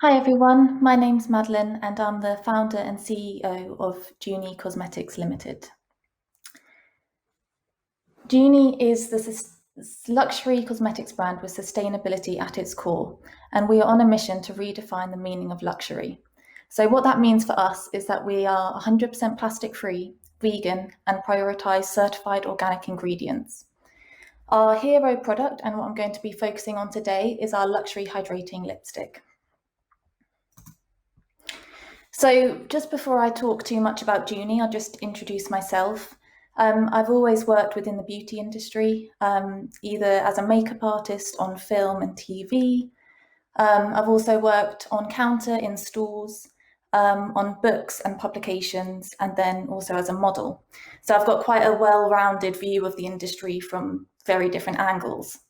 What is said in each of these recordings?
Hi everyone, my name's Madeleine and I'm the founder and CEO of Juni Cosmetics Limited. Juni is the luxury cosmetics brand with sustainability at its core, and we are on a mission to redefine the meaning of luxury. So, what that means for us is that we are 100% plastic free, vegan, and prioritise certified organic ingredients. Our hero product, and what I'm going to be focusing on today, is our luxury hydrating lipstick. So, just before I talk too much about Juni, I'll just introduce myself. I've always worked within the beauty industry, either as a makeup artist on film and TV. I've also worked on counter in stores, on books and publications, and then also as a model. So, I've got quite a well rounded view of the industry from very different angles.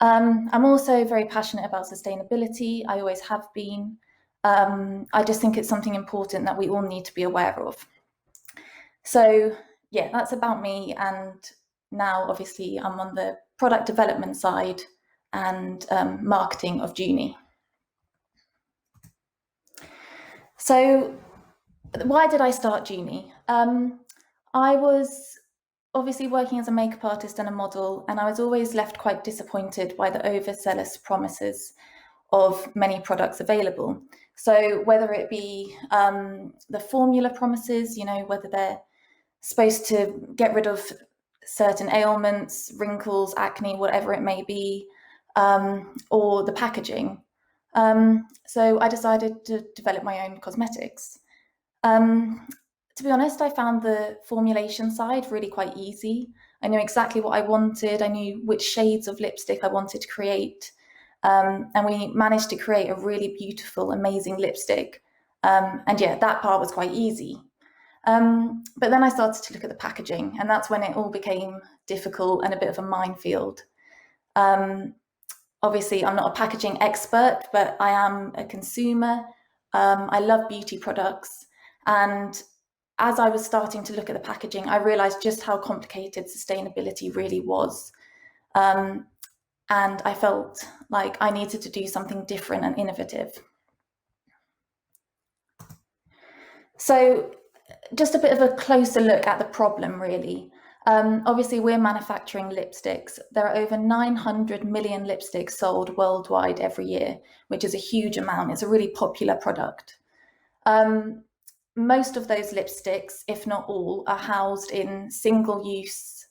I'm also very passionate about sustainability. I always have been. I just think it's something important that we all need to be aware of. So, yeah, that's about me. And now, obviously, I'm on the product development side and marketing of Juni. So, why did I start Juni? I was obviously working as a makeup artist and a model, and I was always left quite disappointed by the overzealous promises of many products available. So whether it be the formula promises, whether they're supposed to get rid of certain ailments, wrinkles, acne, whatever it may be, or the packaging. So I decided to develop my own cosmetics. To be honest, I found the formulation side really quite easy. I knew exactly what I wanted. I knew which shades of lipstick I wanted to create. And we managed to create a really beautiful, amazing lipstick. And yeah, that part was quite easy. But then I started to look at the packaging, and that's when it all became difficult and a bit of a minefield. Obviously, I'm not a packaging expert, but I am a consumer. I love beauty products. And as I was starting to look at the packaging, I realized just how complicated sustainability really was. And I felt like I needed to do something different and innovative. So, just a bit of a closer look at the problem, really. Obviously, we're manufacturing lipsticks. There are over 900 million lipsticks sold worldwide every year, which is a huge amount. It's a really popular product. Most of those lipsticks, if not all, are housed in single use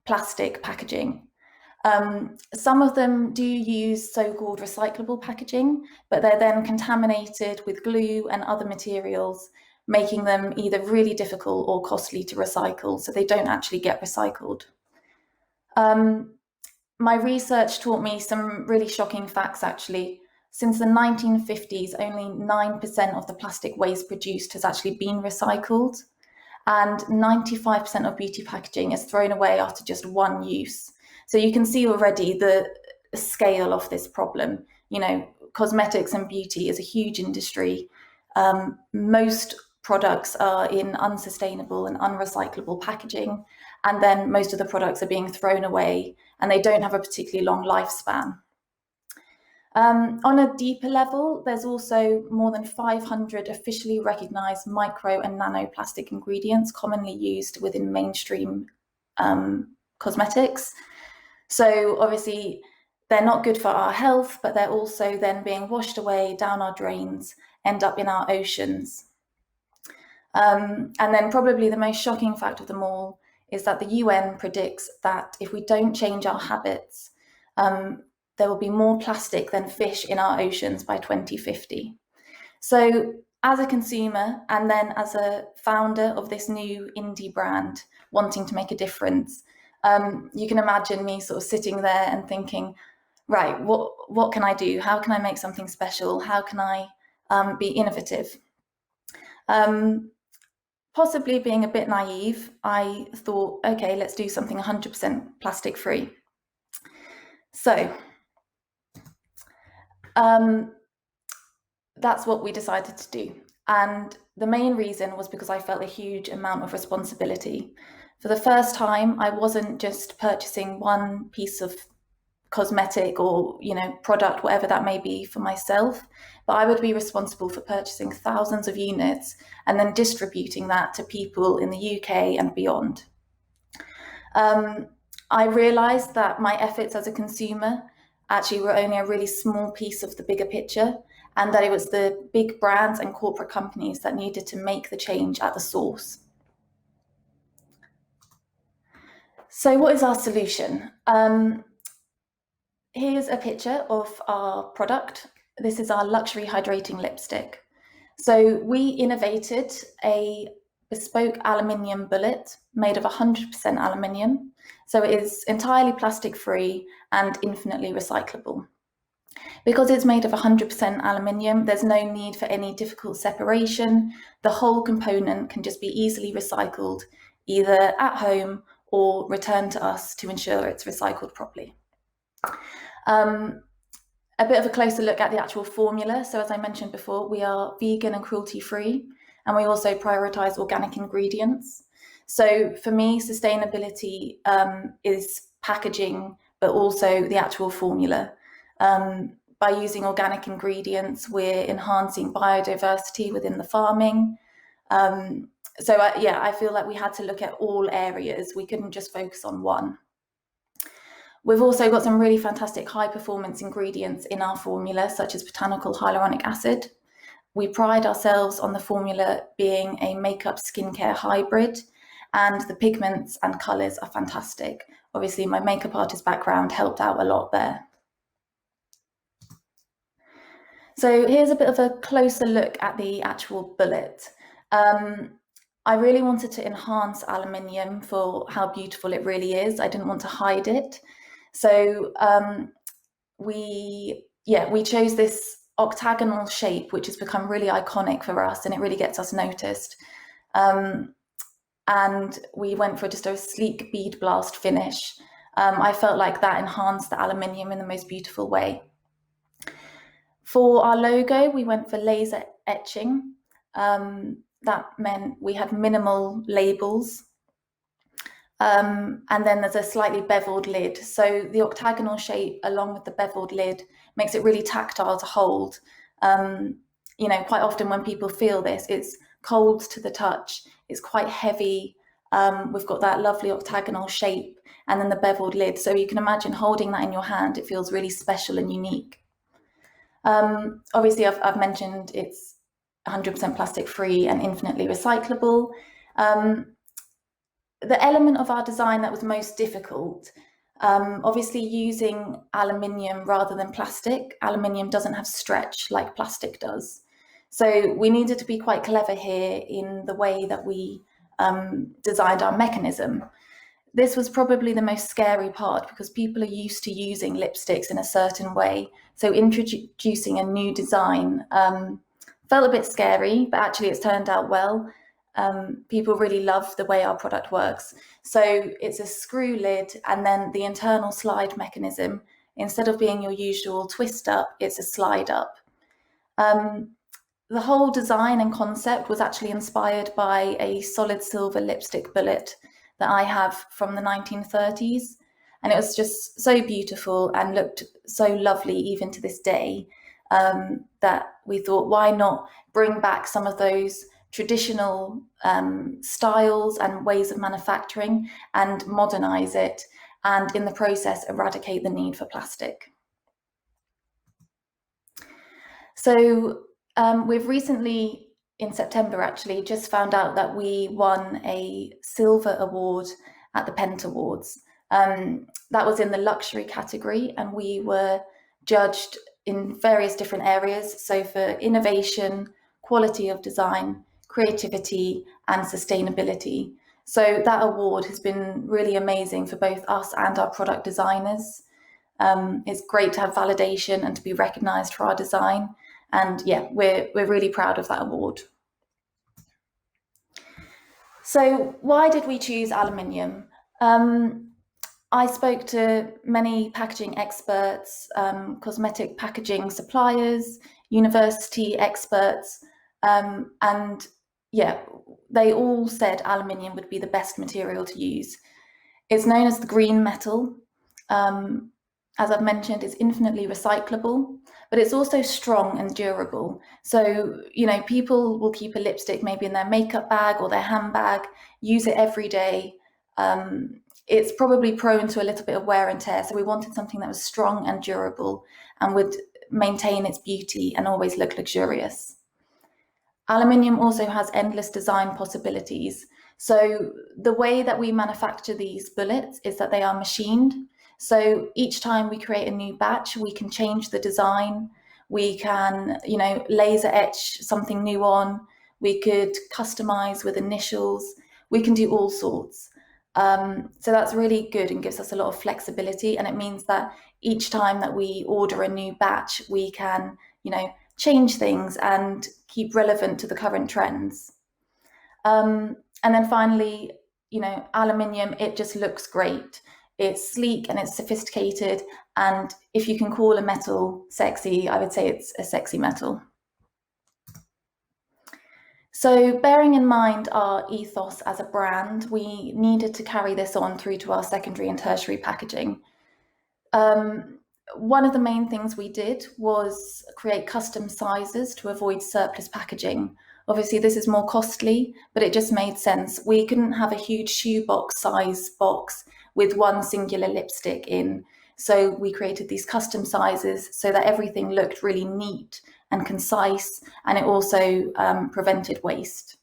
plastic packaging. Some of them do use so-called recyclable packaging, but they're then contaminated with glue and other materials, making them either really difficult or costly to recycle, so they don't actually get recycled. My research taught me some really shocking facts, actually. Since the 1950s, only 9% of the plastic waste produced has actually been recycled, and 95% of beauty packaging is thrown away after just one use. So you can see already the scale of this problem. Cosmetics and beauty is a huge industry. Most products are in unsustainable and unrecyclable packaging, and then most of the products are being thrown away and they don't have a particularly long lifespan. On a deeper level, there's also more than 500 officially recognised micro and nanoplastic ingredients commonly used within mainstream cosmetics. So obviously, they're not good for our health, but they're also then being washed away down our drains, end up in our oceans. And then probably the most shocking fact of them all is that the UN predicts that if we don't change our habits, there will be more plastic than fish in our oceans by 2050. So, as a consumer and then as a founder of this new indie brand wanting to make a difference, you can imagine me sort of sitting there and thinking, right, what can I do? How can I make something special? How can I be innovative? Possibly being a bit naive, I thought, okay, let's do something 100% plastic free. So, that's what we decided to do. And the main reason was because I felt a huge amount of responsibility. For the first time, I wasn't just purchasing one piece of cosmetic or product, whatever that may be, for myself, but I would be responsible for purchasing thousands of units and then distributing that to people in the UK and beyond. I realized that my efforts as a consumer actually were only a really small piece of the bigger picture, and that it was the big brands and corporate companies that needed to make the change at the source. So what is our solution? Here's a picture of our product. This is our luxury hydrating lipstick. So we innovated a bespoke aluminium bullet made of 100% aluminium. So it is entirely plastic free and infinitely recyclable. Because it's made of 100% aluminium, there's no need for any difficult separation. The whole component can just be easily recycled, either at home or returned to us to ensure it's recycled properly. A bit of a closer look at the actual formula. So as I mentioned before, we are vegan and cruelty-free, and we also prioritise organic ingredients. So for me, sustainability is packaging, but also the actual formula. By using organic ingredients, we're enhancing biodiversity within the farming. I feel like we had to look at all areas. We couldn't just focus on one. We've also got some really fantastic high performance ingredients in our formula, such as botanical hyaluronic acid. We pride ourselves on the formula being a makeup skincare hybrid, and the pigments and colours are fantastic. Obviously, my makeup artist background helped out a lot there. So here's a bit of a closer look at the actual bullet. I really wanted to enhance aluminium for how beautiful it really is. I didn't want to hide it. So we chose this octagonal shape, which has become really iconic for us, and it really gets us noticed. And we went for just a sleek bead blast finish. I felt like that enhanced the aluminium in the most beautiful way. For our logo, we went for laser etching. That meant we had minimal labels. And then there's a slightly beveled lid. So the octagonal shape along with the beveled lid makes it really tactile to hold. Quite often when people feel this, it's cold to the touch, it's quite heavy. We've got that lovely octagonal shape and then the beveled lid. So you can imagine holding that in your hand, it feels really special and unique. Obviously, I've mentioned it's 100% plastic free and infinitely recyclable. The element of our design that was most difficult, obviously using aluminium rather than plastic. Aluminium doesn't have stretch like plastic does. So we needed to be quite clever here in the way that we designed our mechanism. This was probably the most scary part because people are used to using lipsticks in a certain way. So introducing a new design felt a bit scary, but actually it's turned out well. People really love the way our product works. So it's a screw lid, and then the internal slide mechanism, instead of being your usual twist up, it's a slide up. The whole design and concept was actually inspired by a solid silver lipstick bullet that I have from the 1930s. And it was just so beautiful and looked so lovely even to this day, that we thought, why not bring back some of those traditional styles and ways of manufacturing and modernize it, and in the process eradicate the need for plastic. So we've recently, in September actually, just found out that we won a silver award at the Pent Awards. That was in the luxury category, and we were judged in various different areas. So for innovation, quality of design, creativity, and sustainability. So that award has been really amazing for both us and our product designers. It's great to have validation and to be recognized for our design. And yeah, we're really proud of that award. So why did we choose aluminium? I spoke to many packaging experts, cosmetic packaging suppliers, university experts, and yeah, they all said aluminium would be the best material to use. It's known as the green metal. as I've mentioned, is infinitely recyclable, but it's also strong and durable. So, people will keep a lipstick maybe in their makeup bag or their handbag, use it every day. It's probably prone to a little bit of wear and tear. So we wanted something that was strong and durable and would maintain its beauty and always look luxurious. Aluminium also has endless design possibilities. So the way that we manufacture these bullets is that they are machined. So each time we create a new batch, we can change the design. We can, laser etch something new on. We could customize with initials. We can do all sorts. So that's really good and gives us a lot of flexibility. And it means that each time that we order a new batch, we can, change things and keep relevant to the current trends. And then finally, aluminium, it just looks great. It's sleek and it's sophisticated. And if you can call a metal sexy, I would say it's a sexy metal. So bearing in mind our ethos as a brand, we needed to carry this on through to our secondary and tertiary packaging. One of the main things we did was create custom sizes to avoid surplus packaging. Obviously, this is more costly, but it just made sense. We couldn't have a huge shoebox size box with one singular lipstick in. So we created these custom sizes so that everything looked really neat and concise, and it also prevented waste.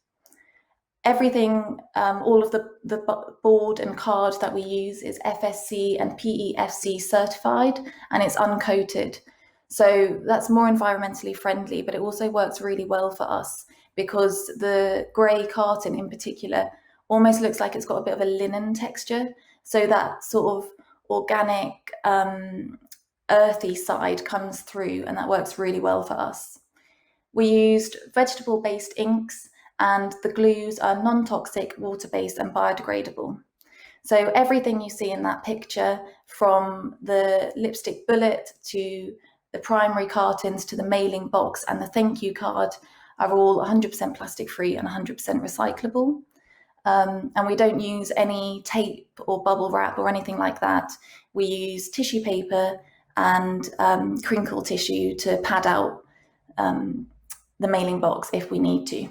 Everything, all of the board and card that we use is FSC and PEFC certified, and it's uncoated. So that's more environmentally friendly, but it also works really well for us because the grey carton in particular almost looks like it's got a bit of a linen texture. So that sort of organic, earthy side comes through, and that works really well for us. We used vegetable-based inks, and the glues are non-toxic, water-based and biodegradable. So everything you see in that picture, from the lipstick bullet to the primary cartons to the mailing box and the thank you card, are all 100% plastic free and 100% recyclable. And we don't use any tape or bubble wrap or anything like that. We use tissue paper and crinkle tissue to pad out the mailing box if we need to.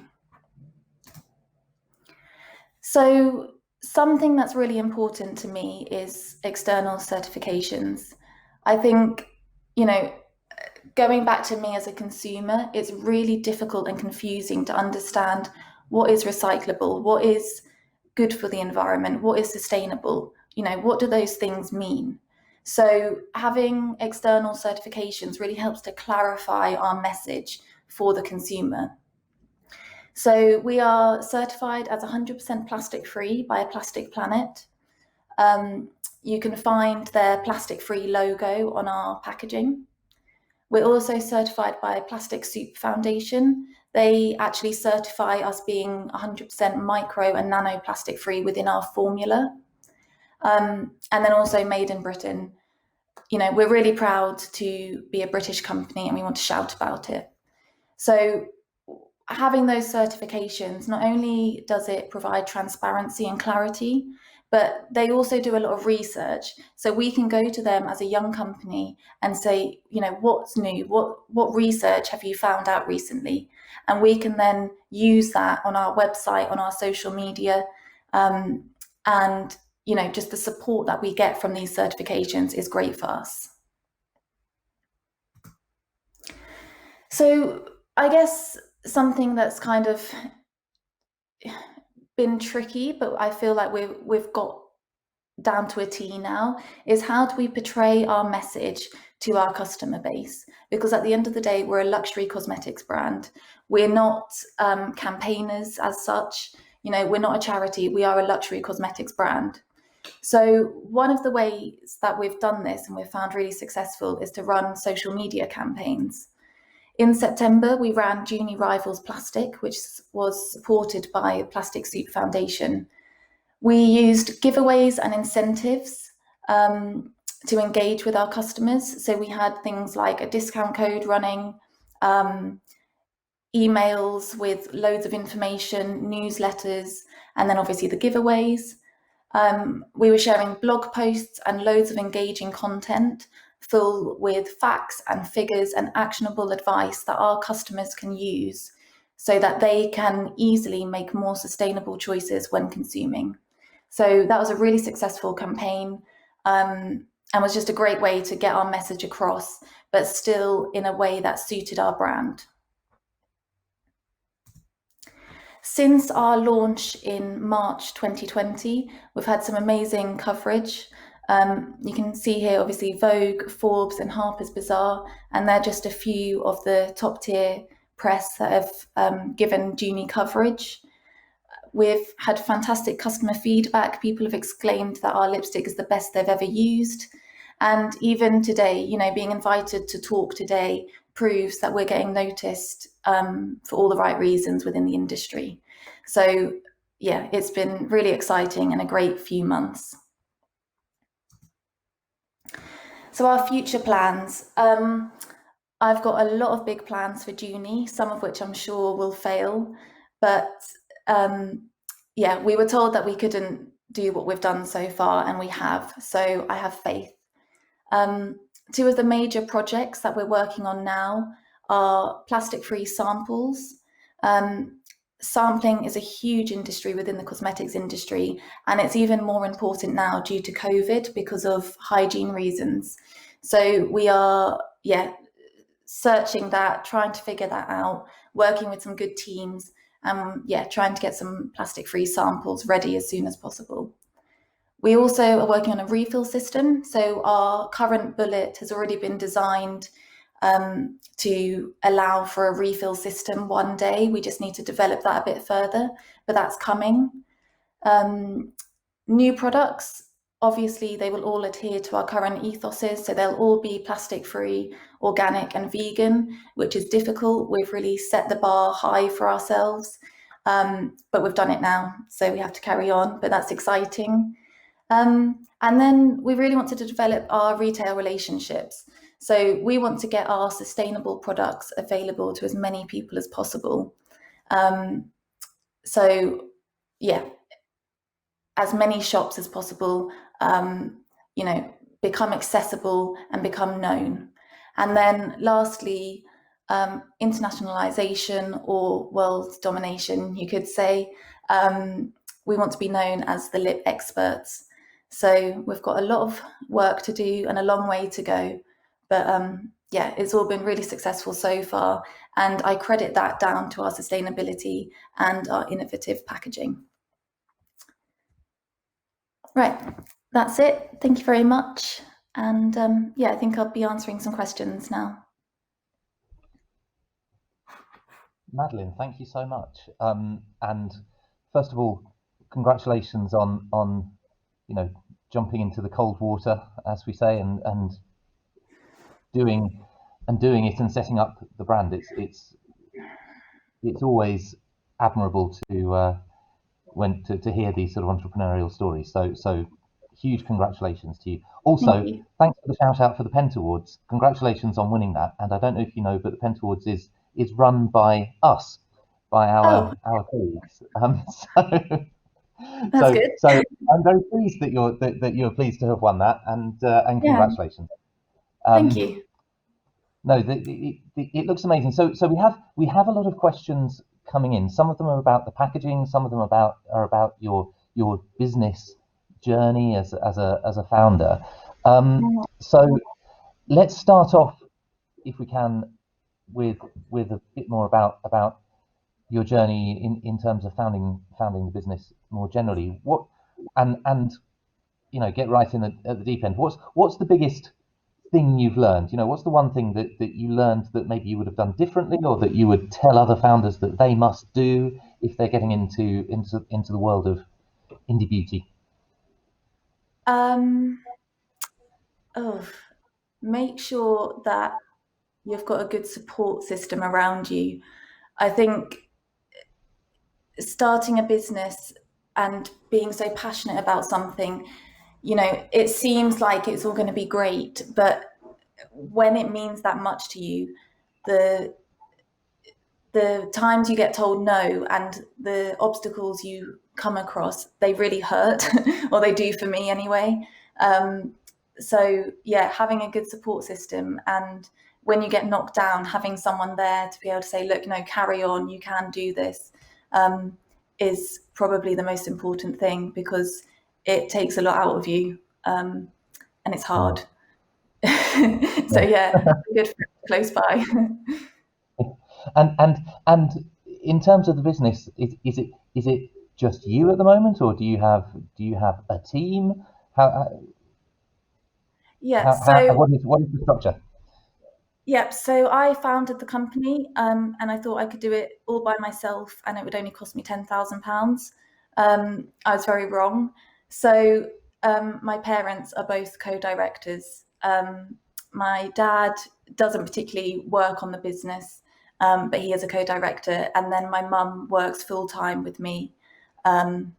So something that's really important to me is external certifications. I think, going back to me as a consumer, it's really difficult and confusing to understand what is recyclable, what is good for the environment, what is sustainable, what do those things mean? So having external certifications really helps to clarify our message for the consumer. So we are certified as 100% plastic free by a Plastic Planet. You can find their plastic free logo on our packaging. We're also certified by Plastic Soup Foundation. They actually certify us being 100% micro and nano plastic free within our formula. And then also made in Britain. We're really proud to be a British company and we want to shout about it. So having those certifications, not only does it provide transparency and clarity, but they also do a lot of research. So we can go to them as a young company and say, what's new? What research have you found out recently? And we can then use that on our website, on our social media. And, just the support that we get from these certifications is great for us. So I guess something that's kind of been tricky, but I feel like we've got down to a T now, is how do we portray our message to our customer base? Because at the end of the day, we're a luxury cosmetics brand. We're not campaigners as such. We're not a charity. We are a luxury cosmetics brand. So one of the ways that we've done this and we've found really successful is to run social media campaigns. In September, we ran Juni Rivals Plastic, which was supported by Plastic Soup Foundation. We used giveaways and incentives to engage with our customers. So we had things like a discount code running, emails with loads of information, newsletters, and then obviously the giveaways. We were sharing blog posts and loads of engaging content full with facts and figures and actionable advice that our customers can use so that they can easily make more sustainable choices when consuming. So that was a really successful campaign, and was just a great way to get our message across, but still in a way that suited our brand. Since our launch in March 2020, we've had some amazing coverage. You can see here, obviously, Vogue, Forbes, and Harper's Bazaar, and they're just a few of the top tier press that have given Juni coverage. We've had fantastic customer feedback. People have exclaimed that our lipstick is the best they've ever used. And even today, being invited to talk today proves that we're getting noticed for all the right reasons within the industry. So yeah, it's been really exciting and a great few months. So our future plans. I've got a lot of big plans for Juni, some of which I'm sure will fail. But yeah, we were told that we couldn't do what we've done so far, and we have. So I have faith. Two of the major projects that we're working on now are plastic-free samples. Sampling is a huge industry within the cosmetics industry, and it's even more important now due to COVID because of hygiene reasons. So we are, searching that, trying to figure that out, working with some good teams, and trying to get some plastic-free samples ready as soon as possible. We also are working on a refill system. So our current bullet has already been designed to allow for a refill system one day. We just need to develop that a bit further, but that's coming. New products, obviously, they will all adhere to our current ethoses. So they'll all be plastic-free, organic and vegan, which is difficult. We've really set the bar high for ourselves, but we've done it now. So we have to carry on, but that's exciting. And then we really wanted to develop our retail relationships. So we want to get our sustainable products available to as many people as possible. So yeah, as many shops as possible, become accessible and become known. And then lastly, internationalization or world domination, you could say. We want to be known as the lip experts. So we've got a lot of work to do and a long way to go. But it's all been really successful so far. And I credit that down to our sustainability and our innovative packaging. Right, that's it. Thank you very much. And I think I'll be answering some questions now. Madeleine, thank you so much. And first of all, congratulations on jumping into the cold water, as we say, and doing it and setting up the brand. It's always admirable to hear these sort of entrepreneurial stories. So huge congratulations to you. Also, thanks for the shout out for the Pent Awards. Congratulations on winning that. And I don't know if you know, but the Pent Awards is run by us, by our colleagues. That's good. So I'm very pleased that you're pleased to have won that, and congratulations. Thank you. No, it looks amazing. So we have a lot of questions coming in. Some of them are about the packaging. Some of them are about your business journey as a founder. So let's start off, if we can, with a bit more about your journey in terms of founding the business more generally. What and get right in at the deep end. What's the biggest thing you've learned? What's the one thing that you learned that maybe you would have done differently, or that you would tell other founders that they must do if they're getting into the world of indie beauty? Make sure that you've got a good support system around you. I think starting a business and being so passionate about something, it seems like it's all going to be great, but when it means that much to you, the times you get told no and the obstacles you come across, they really hurt, or they do for me anyway. So yeah, having a good support system, and when you get knocked down, having someone there to be able to say, look, no, carry on, you can do this, is probably the most important thing, because it takes a lot out of you, and it's Yeah. hard. So yeah, a good friend close by. And in terms of the business, is it just you at the moment, or do you have a team? How Yeah, so what is the structure? Yep. So I founded the company, and I thought I could do it all by myself, and it would only cost me £10,000. I was very wrong. So my parents are both co-directors. My dad doesn't particularly work on the business, but he is a co-director, and then my mum works full time with me, um,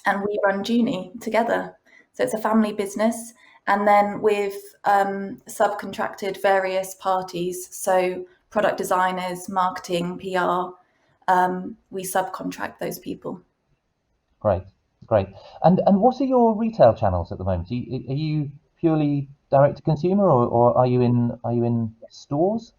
and we run Juni together. So it's a family business. And then we've subcontracted various parties, so product designers, marketing, PR. We subcontract those people. Great, great. And what are your retail channels at the moment? Are you purely direct to consumer, or are you in stores?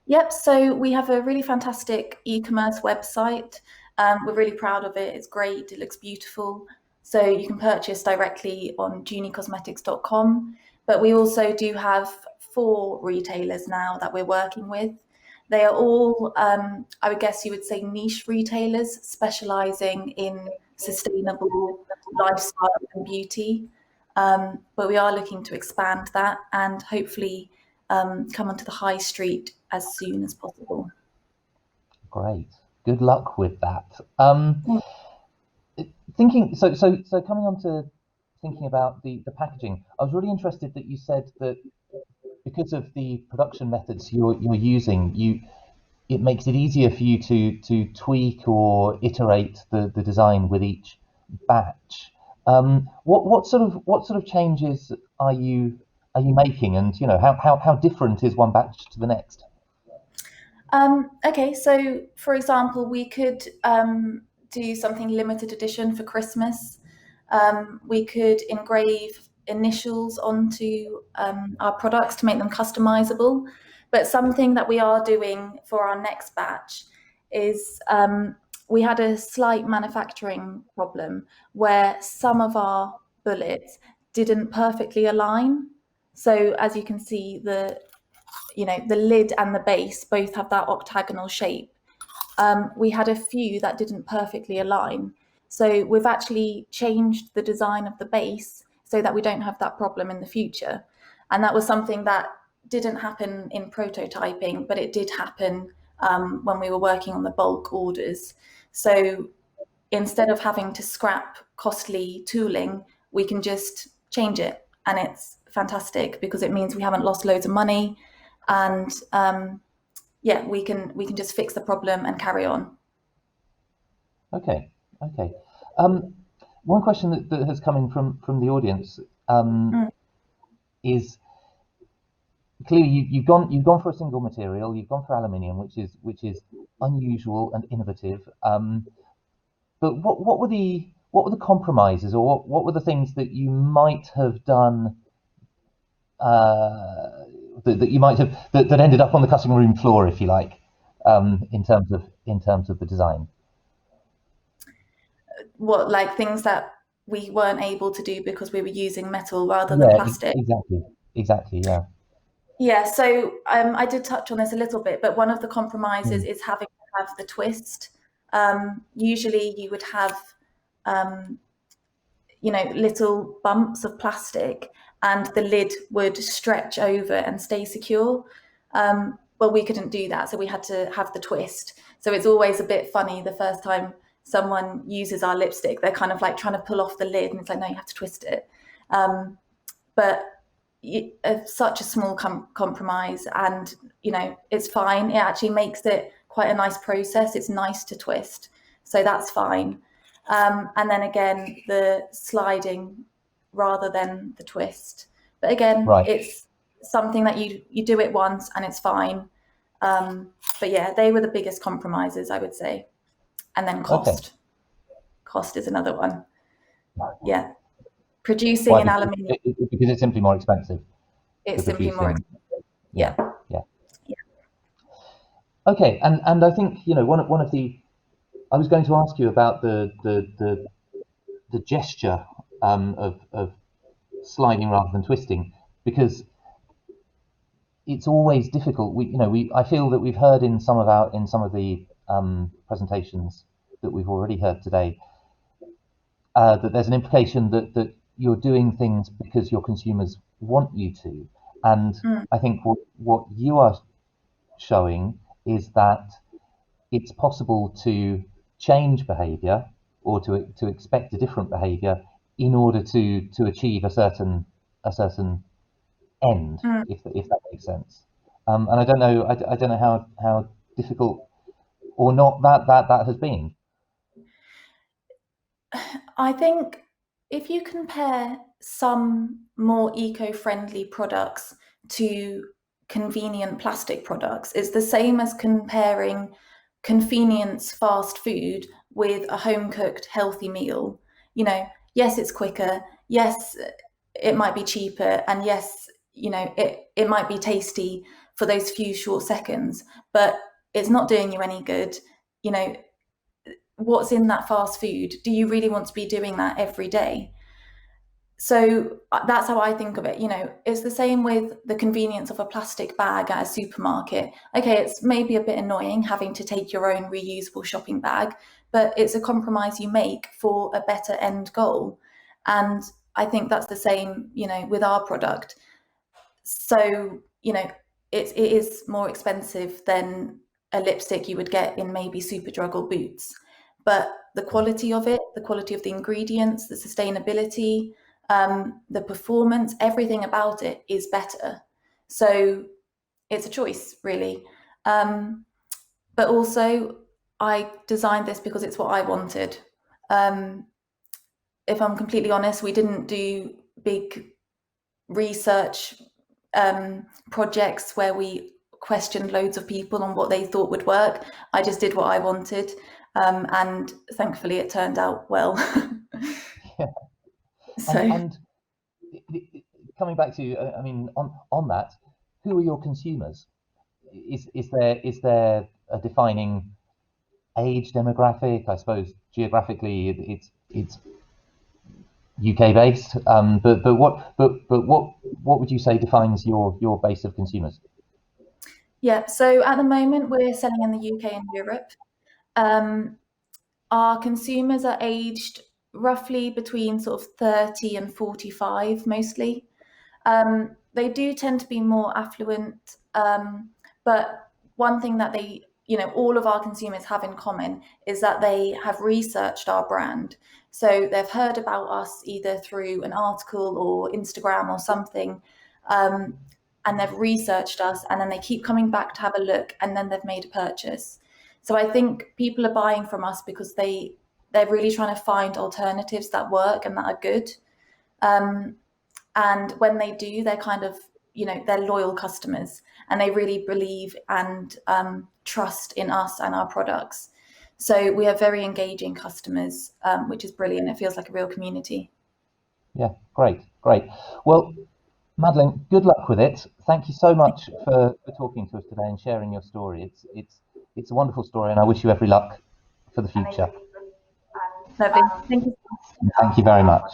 Yep, so we have a really fantastic e-commerce website. We're really proud of it. It's great. It looks beautiful. So you can purchase directly on junicosmetics.com. But we also do have 4 retailers now that we're working with. They are all, I would guess you would say, niche retailers specializing in sustainable lifestyle and beauty. But we are looking to expand that and hopefully come onto the high street as soon as possible. Great. Good luck with that. Mm. Coming on to thinking about the packaging, I was really interested that you said that because of the production methods you're using, it makes it easier for you to tweak or iterate the design with each batch. What sort of changes are you making, and how different is one batch to the next? Okay, so for example, we could do something limited edition for Christmas. We could engrave initials onto our products to make them customizable. But something that we are doing for our next batch is we had a slight manufacturing problem where some of our bullets didn't perfectly align. So as you can see, the lid and the base both have that octagonal shape. We had a few that didn't perfectly align. So we've actually changed the design of the base so that we don't have that problem in the future. And that was something that didn't happen in prototyping, but it did happen when we were working on the bulk orders. So instead of having to scrap costly tooling, we can just change it. And it's fantastic because it means we haven't lost loads of money, and yeah, we can just fix the problem and carry on. Okay, okay. Um, One question that has come in from the audience Mm. is clearly you've gone for a single material, you've gone for aluminium, which is unusual and innovative. But what were the compromises, or what were the things that you might have done, uh, that you might have that ended up on the cutting room floor, if you like, in terms of the design? What, like things that we weren't able to do because we were using metal rather than Yeah, plastic? exactly, exactly. Yeah. Yeah, so I did touch on this a little bit, but one of the compromises Mm. is having to have the twist. Usually you would have um, little bumps of plastic, and the lid would stretch over and stay secure. Well, we couldn't do that, so we had to have the twist. So it's always a bit funny the first time someone uses our lipstick. They're kind of like trying to pull off the lid, and it's like, no, you have to twist it. But such a small compromise, and it's fine. It actually makes it quite a nice process. It's nice to twist, so that's fine. And then again, the sliding rather than the twist. But again, Right. it's something that you do it once and it's fine. Um, but yeah, they were the biggest compromises, I would say. And then Okay. cost. Cost is another one. Yeah. producing Why? in aluminium, Because it's simply more expensive to it's simply produce more. in. Yeah. Yeah. Okay, and I think one of the I was going to ask you about the gesture of sliding rather than twisting, because it's always difficult. We I feel that we've heard in some of the presentations that we've already heard today that there's an implication that you're doing things because your consumers want you to, and I think what you are showing is that it's possible to change behaviour or to expect a different behaviour in order to achieve a certain end, Mm. if that makes sense. And I don't know how difficult or not that has been. I think if you compare some more eco-friendly products to convenient plastic products, it's the same as comparing convenience fast food with a home-cooked healthy meal. Yes, it's quicker. Yes, it might be cheaper, and yes, it might be tasty for those few short seconds, but it's not doing you any good. You know, what's in that fast food? Do you really want to be doing that every day? So that's how I think of it. It's the same with the convenience of a plastic bag at a supermarket. Okay, it's maybe a bit annoying having to take your own reusable shopping bag, but it's a compromise you make for a better end goal. And I think that's the same, with our product. So, it is more expensive than a lipstick you would get in maybe Superdrug or Boots. But the quality of it, the quality of the ingredients, the sustainability, the performance, everything about it is better. So it's a choice, really. But also, I designed this because it's what I wanted. If I'm completely honest, we didn't do big research projects where we questioned loads of people on what they thought would work. I just did what I wanted, and thankfully it turned out well. Yeah. So And coming back to I mean on that, who are your consumers? Is there a defining age demographic? I suppose geographically it's UK based, but what would you say defines your base of consumers? yeah, so at the moment we're selling in the UK and Europe. Our consumers are aged roughly between sort of 30 and 45 mostly. They do tend to be more affluent, but one thing that all of our consumers have in common is that they have researched our brand. So they've heard about us either through an article or Instagram or something, and they've researched us, and then they keep coming back to have a look, and then they've made a purchase. So I think people are buying from us because they're really trying to find alternatives that work and that are good. And when they do, they're kind of, they're loyal customers, and they really believe and trust in us and our products. So we have very engaging customers, which is brilliant. It feels like a real community. Yeah, great. Well, Madeleine, good luck with it. Thank you so much for talking to us today and sharing your story. It's a wonderful story, and I wish you every luck for the future. Lovely. Thank you. Thank you very much.